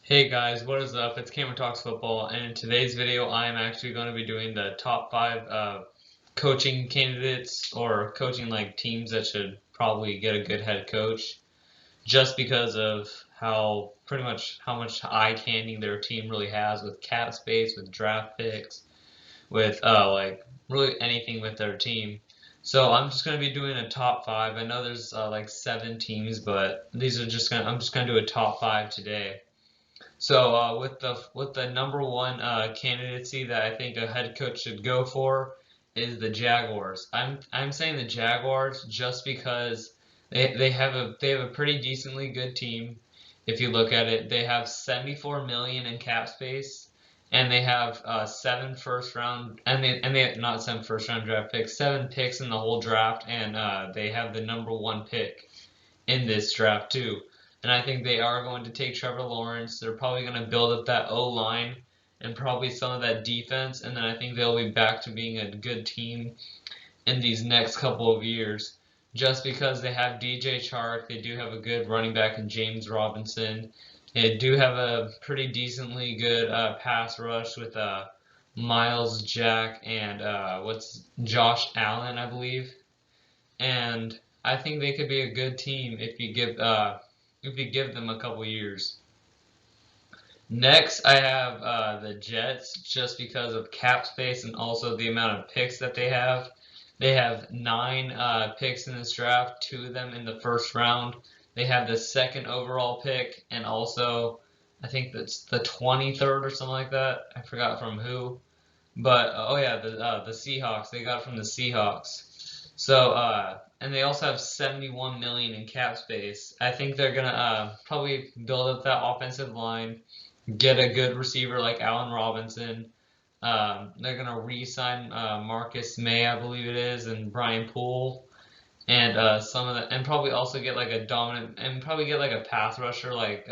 Hey guys, what is up? It's Cameron Talks Football, and in today's video, I'm actually going to be doing the top five coaching candidates or coaching like teams that should probably get a good head coach, just because of how pretty much how much eye candy their team really has with cap space, with draft picks, with like really anything with their team. So I'm just going to be doing a top five. I know there's like seven teams, but I'm just gonna do a top five today. So with the number one candidacy that I think a head coach should go for is the Jaguars. I'm saying the Jaguars just because they have a pretty decently good team. If you look at it, they have 74 million in cap space, and they have seven first round and they not seven first round draft picks, seven picks in the whole draft, and they have the number one pick in this draft too. And I think they are going to take Trevor Lawrence. They're probably going to build up that O line and probably some of that defense. And then I think they'll be back to being a good team in these next couple of years. Just because they have DJ Chark, they do have a good running back in James Robinson. They do have a pretty decently good pass rush with Miles Jack and what's Josh Allen, I believe, and I think they could be a good team if you give them a couple years. Next, I have the Jets, just because of cap space and also the amount of picks that they have. They have nine picks in this draft, two of them in the first round. They have the second overall pick, and also I think that's the 23rd or something like that. I forgot from who. But oh yeah, the Seahawks. They got it from the Seahawks. So and they also have 71 million in cap space. I think they're gonna probably build up that offensive line, get a good receiver like Allen Robinson. They're gonna re-sign Marcus May, I believe it is, and Brian Poole, and some of the, and probably also get like a dominant, and probably get like a pass rusher like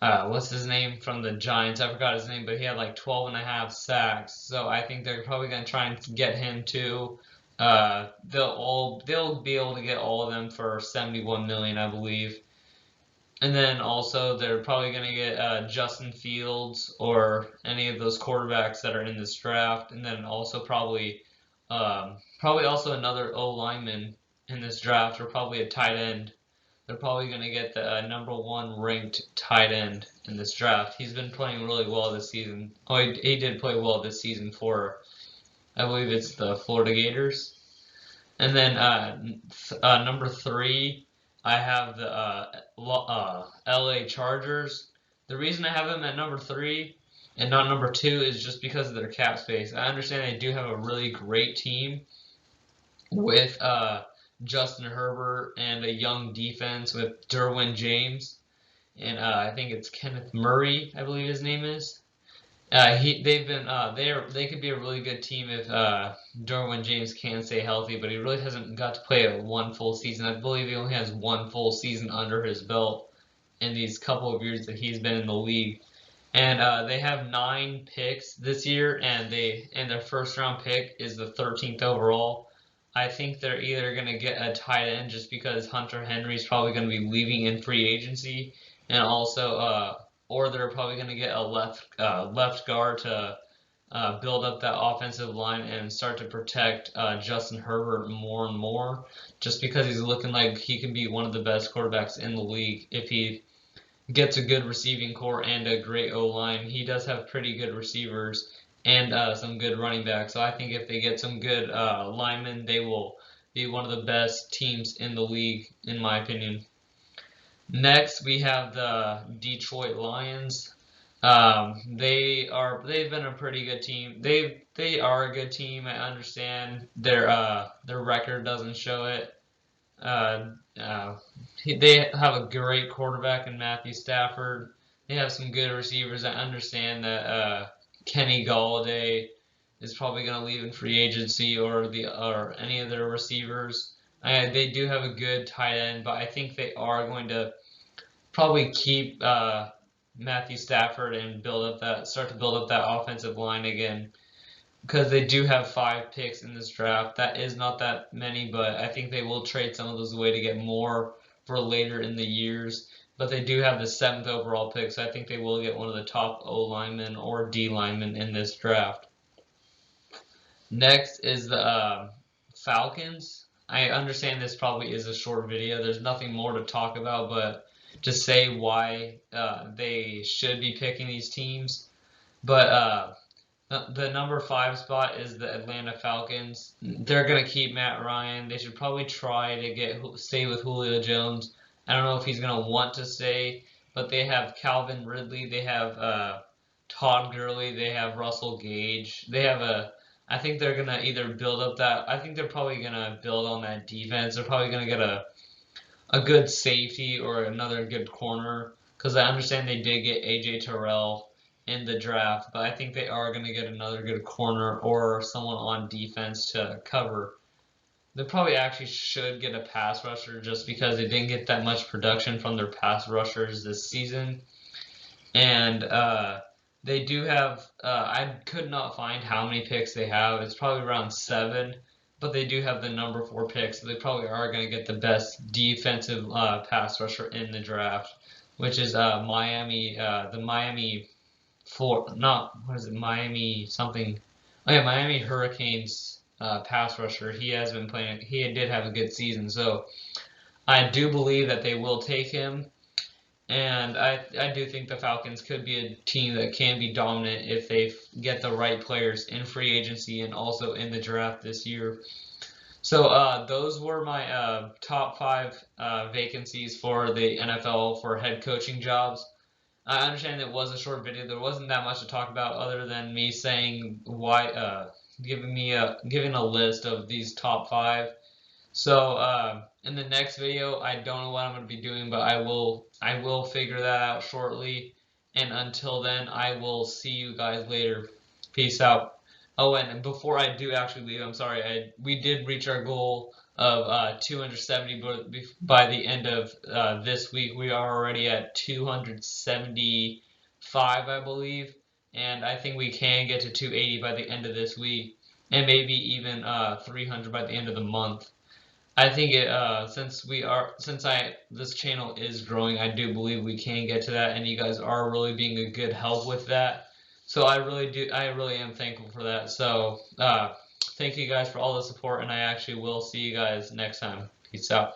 what's his name from the Giants? I forgot his name, but he had like 12 and a half sacks. So I think they're probably going to try and get him too. They'll be able to get all of them for 71 million, I believe. And then also they're probably going to get Justin Fields or any of those quarterbacks that are in this draft, and then also probably also another O lineman in this draft, or probably a tight end. They're probably going to get the number one ranked tight end in this draft. He's been playing really well this season. Oh, he did play well this season for, I believe it's the Florida Gators. And then number three, I have the LA Chargers. The reason I have them at number three and not number two is just because of their cap space. I understand they do have a really great team with Justin Herbert and a young defense with Derwin James and I think it's Kenneth Murray, I believe his name is. They could be a really good team if Derwin James can stay healthy, but he really hasn't got to play a one full season. I believe he only has one full season under his belt in these couple of years that he's been in the league. And they have nine picks this year, and their first round pick is the 13th overall. I think they're either gonna get a tight end just because Hunter Henry's probably gonna be leaving in free agency, and also or they're probably gonna get a left guard to build up that offensive line and start to protect Justin Herbert more and more, just because he's looking like he can be one of the best quarterbacks in the league if he gets a good receiving core and a great O line. He does have pretty good receivers and some good running backs. So I think if they get some good linemen, they will be one of the best teams in the league, in my opinion. Next, we have the Detroit Lions. They've been a pretty good team. They are a good team. I understand their record doesn't show it. Uh, uh, they have a great quarterback in Matthew Stafford. They have some good receivers. I understand that Kenny Galladay is probably going to leave in free agency, or any of their receivers. They do have a good tight end, but I think they are going to probably keep Matthew Stafford and start to build up that offensive line again, because they do have five picks in this draft. That is not that many, but I think they will trade some of those away to get more for later in the years. but they do have the 7th overall pick, so I think they will get one of the top O linemen or D linemen in this draft. Next is the Falcons. I understand this probably is a short video. There's nothing more to talk about, but to say why they should be picking these teams. But the number 5 spot is the Atlanta Falcons. They're gonna keep Matt Ryan. They should probably try to stay with Julio Jones. I don't know if he's gonna want to stay, but they have Calvin Ridley. They have Todd Gurley. They have Russell Gage. They have a. I think they're gonna either build up that. I think they're probably gonna build on that defense. They're probably gonna get a good safety or another good corner, because I understand they did get AJ Terrell in the draft, but I think they are going to get another good corner or someone on defense to cover. They probably actually should get a pass rusher just because they didn't get that much production from their pass rushers this season. And they do have, I could not find how many picks they have. It's probably around 7, but they do have the number 4 pick, so they probably are going to get the best defensive pass rusher in the draft, which is the Miami not what is it, Miami something. Oh yeah, Miami Hurricanes pass rusher. He has been playing. He did have a good season, so I do believe that they will take him. And I do think the Falcons could be a team that can be dominant if they get the right players in free agency and also in the draft this year. So those were my top 5 vacancies for the NFL for head coaching jobs. I understand it was a short video. There wasn't that much to talk about other than me saying why, giving a list of these top 5. So in the next video, I don't know what I'm going to be doing, but I will figure that out shortly. And until then, I will see you guys later. Peace out. Oh, and before I do actually leave, I'm sorry, we did reach our goal of 270 by the end of this week. We are already at 275, I believe, and I think we can get to 280 by the end of this week, and maybe even 300 by the end of the month. I think this channel is growing, I do believe we can get to that, and you guys are really being a good help with that. So I really am thankful for that. So thank you guys for all the support, and I actually will see you guys next time. Peace out.